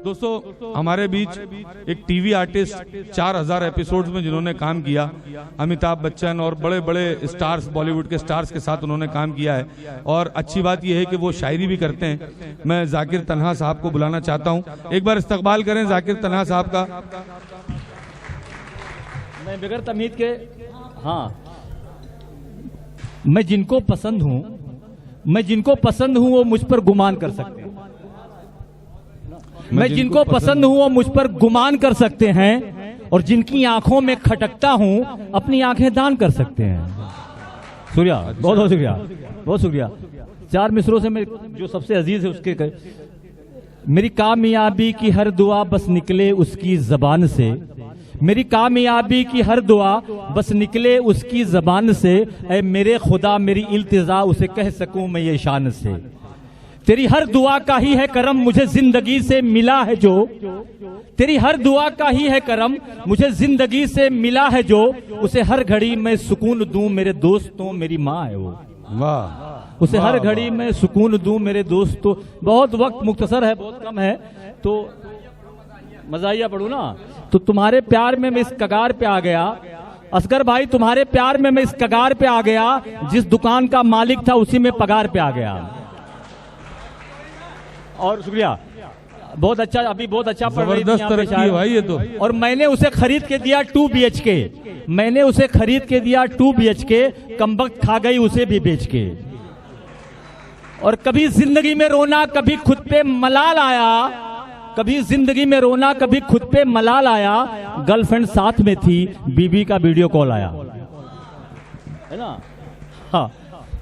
दोस्तों हमारे बीच एक टीवी आर्टिस्ट 4000 एपिसोड्स में जिन्होंने काम किया, अमिताभ बच्चन और बड़े बड़े स्टार्स, बॉलीवुड के स्टार्स के साथ उन्होंने काम किया है। और अच्छी बात यह है कि वो शायरी भी करते हैं। मैं जाकिर तन्हा साहब को बुलाना चाहता हूं, एक बार इस्तकबाल करें जाकिर तन्हा साहब का। मैं बगैर तमीज के, हाँ, मैं जिनको पसंद हूं वो मुझ पर गुमान कर सकते हैं। मैं जिनको पसंद हूं वो मुझ पर गुमान कर सकते हैं, और जिनकी आंखों में खटकता हूं अपनी आंखें दान कर सकते हैं। सूर्या, बहुत बहुत शुक्रिया, बहुत शुक्रिया। 4 मिसरों से मैं जो सबसे अजीज है उसके, मेरी कामयाबी की हर दुआ बस निकले उसकी जबान से, मेरी कामयाबी की हर दुआ बस निकले उसकी जबान से, ऐ मेरे खुदा मेरी इल्तिजा उसे कह सकूं मैं ये शान से। तेरी हर दुआ का ही है करम मुझे जिंदगी से मिला है जो, तेरी हर दुआ का ही है करम मुझे जिंदगी से मिला है जो, उसे हर घड़ी मैं सुकून दूं मेरे दोस्तों मेरी माँ है वो। वाह, उसे हर घड़ी में सुकून दूं मेरे दोस्तों। बहुत वक्त मुख्तसर है, बहुत कम है, तो मजाइया पढ़ू ना। तो तुम्हारे प्यार में मैं इस कगार पे आ गया, असगर भाई तुम्हारे प्यार में मैं इस कगार पे आ गया, जिस दुकान का मालिक था उसी में पगार पे आ गया। और शुक्रिया, बहुत अच्छा, अभी बहुत अच्छा पढ़ रही थी जबरदस्त है भाई ये तो। और मैंने उसे खरीद के दिया 2 BHK, मैंने उसे खरीद के दिया 2 BHK, कमबख्त खा गई उसे भी बेच के। और कभी जिंदगी में रोना कभी खुद पे मलाल आया, कभी जिंदगी में रोना कभी खुद पे मलाल आया, गर्लफ्रेंड साथ में थी बीबी का वीडियो कॉल आया, है ना। हाँ,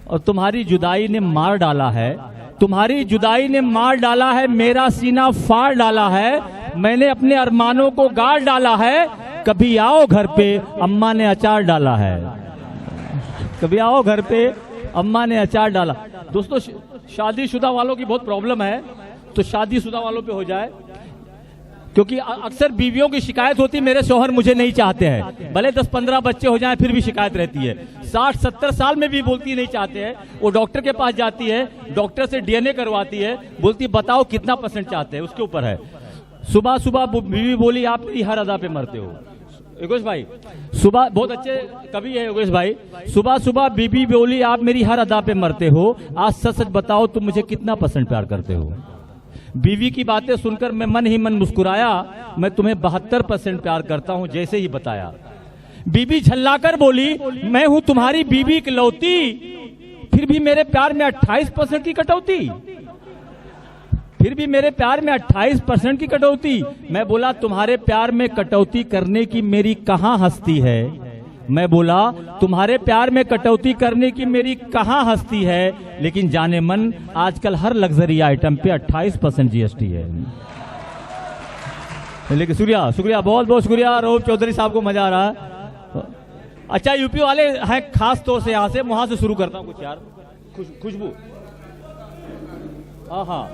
और तुम्हारी जुदाई ने मार डाला है, तुम्हारी जुदाई ने मार डाला है, मेरा सीना फाड़ डाला है, मैंने अपने अरमानों को गाड़ डाला है, कभी आओ घर पे अम्मा ने अचार डाला है, कभी आओ घर पे अम्मा ने अचार डाला। दोस्तों शादीशुदा वालों की बहुत प्रॉब्लम है, तो शादीशुदा वालों पे हो जाए, क्योंकि अक्सर बीवियों की शिकायत होती है मेरे शौहर मुझे नहीं चाहते हैं, भले 10-15 बच्चे हो जाएं फिर भी शिकायत रहती है। 60-70 साल में भी बोलती नहीं चाहते हैं। वो डॉक्टर के पास जाती है, डॉक्टर से DNA करवाती है, बोलती बताओ कितना % चाहते हैं, उसके ऊपर है। सुबह सुबह बीवी बोली आप मेरी हर अदा पे मरते हो। योगेश भाई सुबह, बहुत अच्छे कवि है योगेश भाई, सुबह सुबह बीबी बोली आप मेरी हर अदा पे मरते हो, आज सच सच बताओ तुम मुझे कितना % प्यार करते हो। बीवी की बातें सुनकर मैं मन ही मन मुस्कुराया, मैं तुम्हें 72% प्यार करता हूं जैसे ही बताया। बीबी झल्लाकर बोली मैं हूं तुम्हारी बीवी इकलौती, फिर भी मेरे प्यार में 28% की कटौती, फिर भी मेरे प्यार में 28% की कटौती। मैं बोला तुम्हारे प्यार में कटौती करने की मेरी कहां हस्ती है, मैं बोला तुम्हारे प्यार में कटौती करने की मेरी कहां हस्ती है, लेकिन जाने मन आजकल हर लग्जरी आइटम पे 28% GST है। लेकिन शुक्रिया, बहुत बहुत शुक्रिया रोब चौधरी साहब को, मजा आ रहा है। अच्छा यूपी वाले हैं खास तौर से, यहां से वहां से शुरू करता हूं कुछ यार, खुशबू। हाँ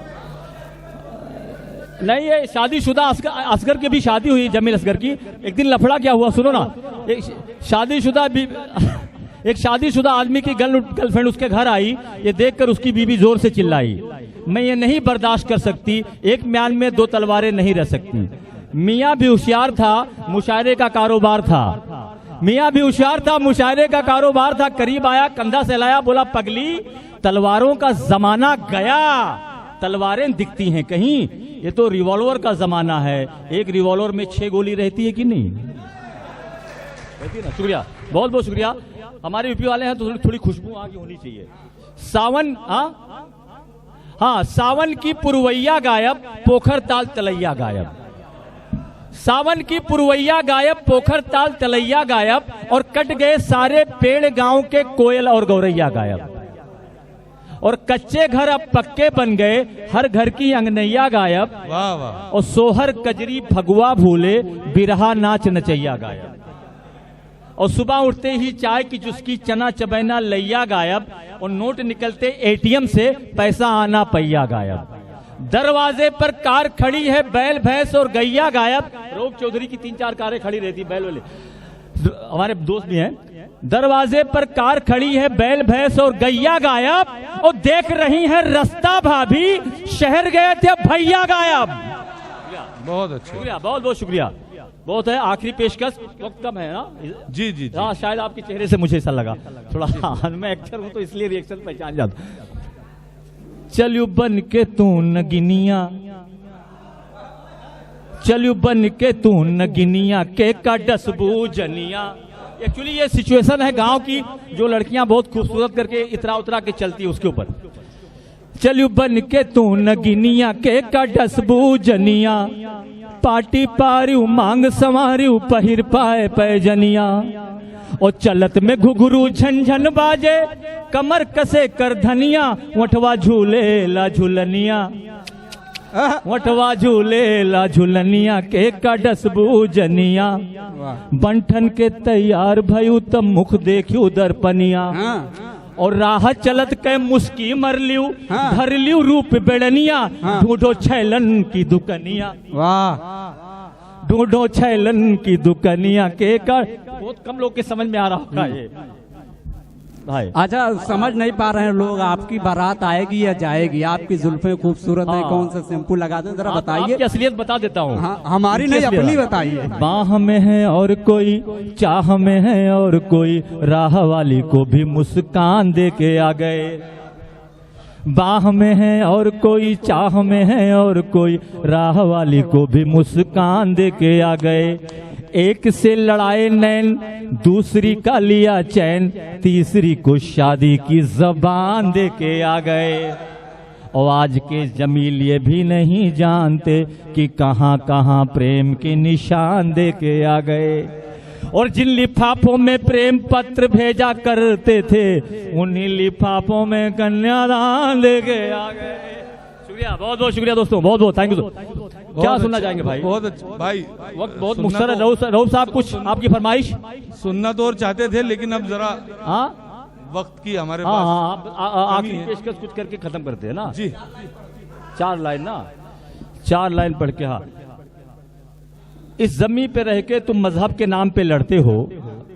नहीं, ये शादीशुदा असगर की भी शादी हुई, जमील असगर की। एक दिन लफड़ा क्या हुआ सुनो ना, एक शादीशुदा आदमी की गर्लफ्रेंड उसके घर आई, ये देखकर उसकी बीवी जोर से चिल्लाई मैं ये नहीं बर्दाश्त कर सकती, एक म्यान में 2 तलवारें नहीं रह सकती। मियाँ भी होशियार था, मुशायरे का कारोबार था, मियाँ भी होशियार था, मुशायरे का कारोबार था। करीब आया, कंधा सहलाया, बोला पगली तलवारों का जमाना गया, तलवारें दिखती हैं कहीं, ये तो रिवॉल्वर का जमाना है, एक रिवॉल्वर में 6 गोली रहती है कि नहीं, रहती है ना। शुक्रिया, बहुत बहुत शुक्रिया। हमारे यूपी वाले हैं तो थोड़ी खुशबू आगे होनी चाहिए। सावन, हाँ सावन की पुरवैया गायब, पोखर ताल तलैया गायब, सावन की पुरवैया गायब, पोखर ताल तलैया गायब, और कट गए सारे पेड़ गांव के कोयल और गौरैया गायब, और कच्चे घर अब पक्के बन गए, हर घर की अंगनैया गायब, वाह वाह, और सोहर कजरी फगुआ भूले, बिरहा नाच नचैया गायब, और सुबह उठते ही चाय की चुस्की, चना चबैना लैया गायब, और नोट निकलते ATM से, पैसा आना पैया गायब, दरवाजे पर कार खड़ी है, बैल भैंस और गैया गायब। रोब चौधरी की 3-4 कारें खड़ी रहती, बैल वाले हमारे दोस्त भी हैं। दरवाजे पर कार खड़ी है, बैल भैंस और गैया गायब, और देख रही है रास्ता भाभी, शहर गए थे भैया गायब। बहुत अच्छे। शुक्रिया, बहुत बहुत शुक्रिया। बहुत है, आखिरी पेशकश, वक्त कम है ना? जी जी जी। हाँ, शायद आपके चेहरे से मुझे ऐसा लगा थोड़ा। हाँ, मैं एक्टर हूं तो इसलिए रिएक्शन पहचान जाता। चलू बन के तू नगिनिया, चलू बन के तू नगिनिया के का डसबू जनिया। एक्चुअली ये सिचुएशन है गांव की, जो लड़कियां बहुत खूबसूरत करके इतरा उतरा के चलती है उसके ऊपर। चलू बन के तू नगिनिया के का डसबू जनिया, पाटी पारियू मांग संवारियू पहिर पाए पैजनिया। और चलत में घुघरू झंझन बाजे, कमर कसे कर धनिया, वठवा झूले ला झूलनिया, वठवा झूले ला झूलनिया के का डसबू जनिया। बंठन के तैयार भयू तब मुख देखियो दर्पनिया, और राह चलत के मुस्की मर लियो, धर लियो रूप बेड़निया, ढूंढो छैलन की दुकनिया। वाह, ढूंढो छैलन की दुकनिया के का। बहुत कम लोग के समझ में आ रहा होगा ये भाई। अच्छा, समझ नहीं पा रहे हैं लोग, आपकी बारात आएगी या जाएगी? आपकी जुल्फें खूबसूरत है, कौन सा शैम्पू लगा दें, जरा बताइए। आपकी असलियत बता देता हूँ। हाँ, हमारी नहीं, अपनी बताइए। बाह में है और कोई, चाह में है और कोई, राह वाली को भी मुस्कान दे के आ गए। बाह में है और कोई, चाह में है और कोई, राह वाली को भी मुस्कान दे के आ गए। एक से लड़ाए नैन, दूसरी का लिया चैन, तीसरी को शादी की जबान दे के आ गए। और आज के जमील ये भी नहीं जानते कि कहां कहां प्रेम के निशान दे के आ गए। और जिन लिफाफों में प्रेम पत्र भेजा करते थे, उन्हीं लिफाफों में कन्यादान दे के आ गए। शुक्रिया, बहुत बहुत शुक्रिया दोस्तों, बहुत बहुत थैंक यू। क्या सुनना चाहेंगे भाई? बहुत अच्छा भाई, वक्त बहुत मुख्तर है। रऊफ साहब, कुछ आपकी फरमाइश? सुनना तो और चाहते थे, लेकिन अब जरा वक्त की हमारे पास। हाँ, आखिरी पेशकश कुछ करके खत्म करते हैं ना जी। 4 लाइन ना, 4 लाइन पढ़ के। हाँ, इस जमीन पे रह के तुम मजहब के नाम पे लड़ते हो।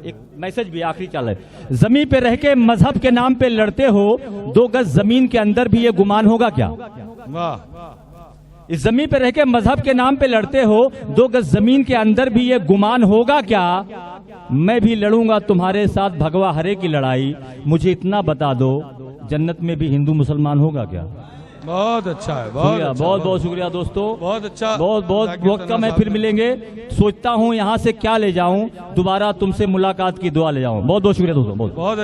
एक मैसेज भी आखिरी 4 लाइन। जमीन पे रह के मजहब के नाम पे लड़ते हो, 2 गज जमीन के अंदर भी ये गुमान होगा क्या? वाह। इस जमीन पे रह के मजहब के नाम पे लड़ते हो, 2 गज जमीन के अंदर भी ये गुमान होगा क्या? मैं भी लड़ूंगा तुम्हारे साथ भगवा हरे की लड़ाई, मुझे इतना बता दो, जन्नत में भी हिंदू मुसलमान होगा क्या? बहुत अच्छा है, बहुत अच्छा, बहुत बहुत शुक्रिया दोस्तों, बहुत अच्छा। बहुत बहुत वक्त कम है, फिर मिलेंगे। सोचता हूँ यहाँ से क्या ले जाऊं, दोबारा तुमसे मुलाकात की दुआ ले जाऊं। बहुत बहुत शुक्रिया दोस्तों, बहुत।